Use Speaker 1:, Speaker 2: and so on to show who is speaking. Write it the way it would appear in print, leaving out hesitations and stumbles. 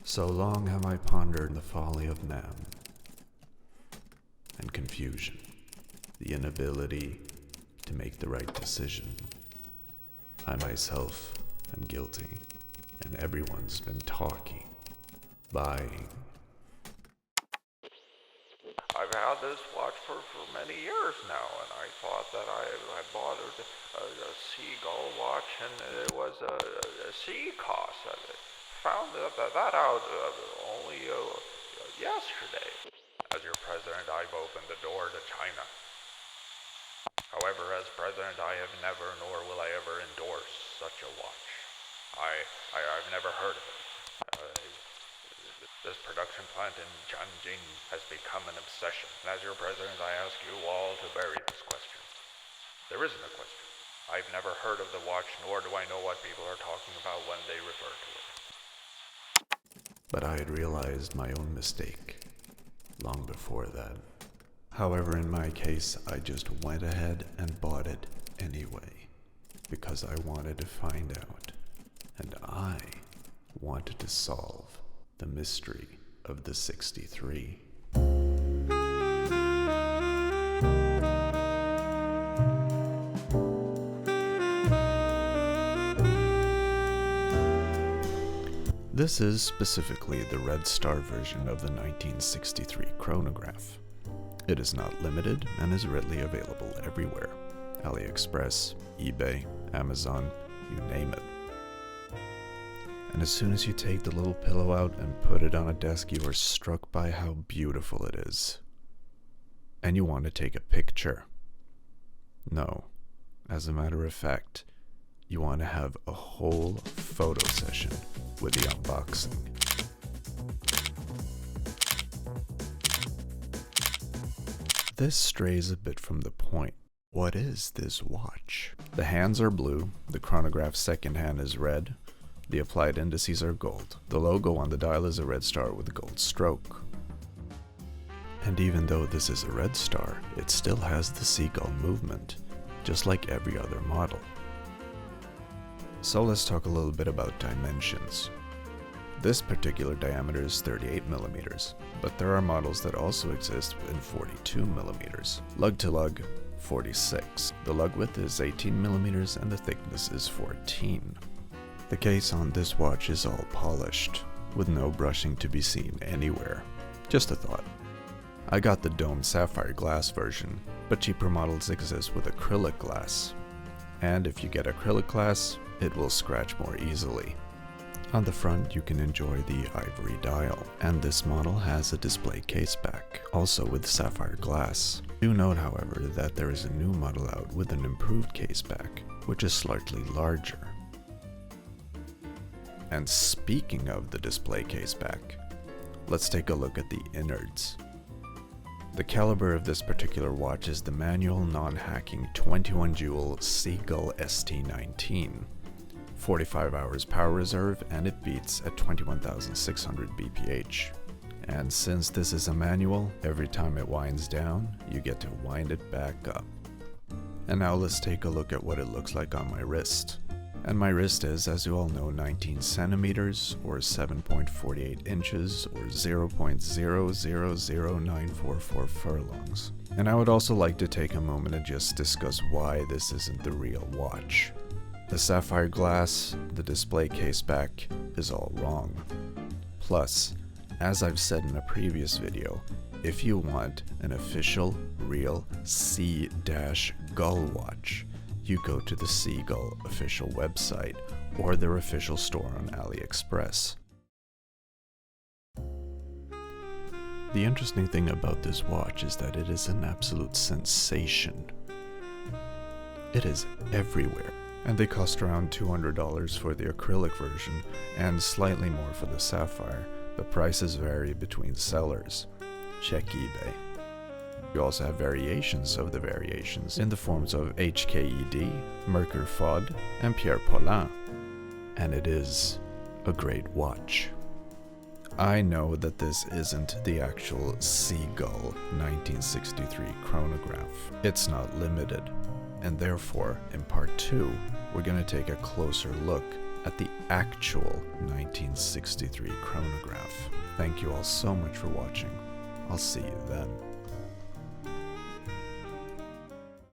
Speaker 1: So long have I pondered the folly of man and confusion, the inability to make the right decision. I myself am guilty, and everyone's been talking, buying.
Speaker 2: I've had this watch for many years now, and I thought that I bought a Seagull watch, and it was a Sea-Cost. I found that out only yesterday. As your president, I've opened the door to China. However, as president, I have never, nor will I ever endorse such a watch. I've never heard of it. This production plant in Tianjin has become an obsession. And as your president, I ask you all to bury this question. There isn't a question. I've never heard of the watch, nor do I know what people are talking about when they refer to it.
Speaker 1: But I had realized my own mistake long before that. However, in my case, I just went ahead and bought it anyway, because I wanted to find out, and I wanted to solve the mystery of the 63. This is specifically the Red Star version of the 1963 chronograph. It is not limited and is readily available everywhere. AliExpress, eBay, Amazon, you name it. And as soon as you take the little pillow out and put it on a desk, you are struck by how beautiful it is. And you want to take a picture. No, as a matter of fact, you want to have a whole photo session with the unboxing. This strays a bit from the point. What is this watch? The hands are blue, the chronograph's second hand is red, the applied indices are gold. The logo on the dial is a red star with a gold stroke. And even though this is a red star, it still has the Seagull movement, just like every other model. So let's talk a little bit about dimensions. This particular diameter is 38 millimeters, but there are models that also exist in 42 millimeters. Lug to lug, 46. The lug width is 18 millimeters and the thickness is 14. The case on this watch is all polished, with no brushing to be seen anywhere. Just a thought. I got the domed sapphire glass version, but cheaper models exist with acrylic glass. And if you get acrylic glass, it will scratch more easily. On the front, you can enjoy the ivory dial, and this model has a display case back, also with sapphire glass. Do note, however, that there is a new model out with an improved case back, which is slightly larger. And speaking of the display case back, let's take a look at the innards. The caliber of this particular watch is the manual non-hacking 21 jewel Seagull ST19. 45 hours power reserve, and it beats at 21,600 bph. And since this is a manual, every time it winds down, you get to wind it back up. And now let's take a look at what it looks like on my wrist. And my wrist is, as you all know, 19 centimeters, or 7.48 inches, or 0.000944 furlongs. And I would also like to take a moment and just discuss why this isn't the real watch. The sapphire glass, the display case back, is all wrong. Plus, as I've said in a previous video, if you want an official, real Sea-Gull watch, you go to the Seagull official website or their official store on AliExpress. The interesting thing about this watch is that it is an absolute sensation. It is everywhere, and they cost around $200 for the acrylic version and slightly more for the sapphire, but prices vary between sellers. Check eBay. You also have variations of the variations in the forms of HKED, Mercure Fod, and Pierre Paulin. And it is a great watch. I know that this isn't the actual Seagull 1963 chronograph. It's not limited, and therefore, in part 2, we're going to take a closer look at the actual 1963 chronograph. Thank you all so much for watching. I'll see you then.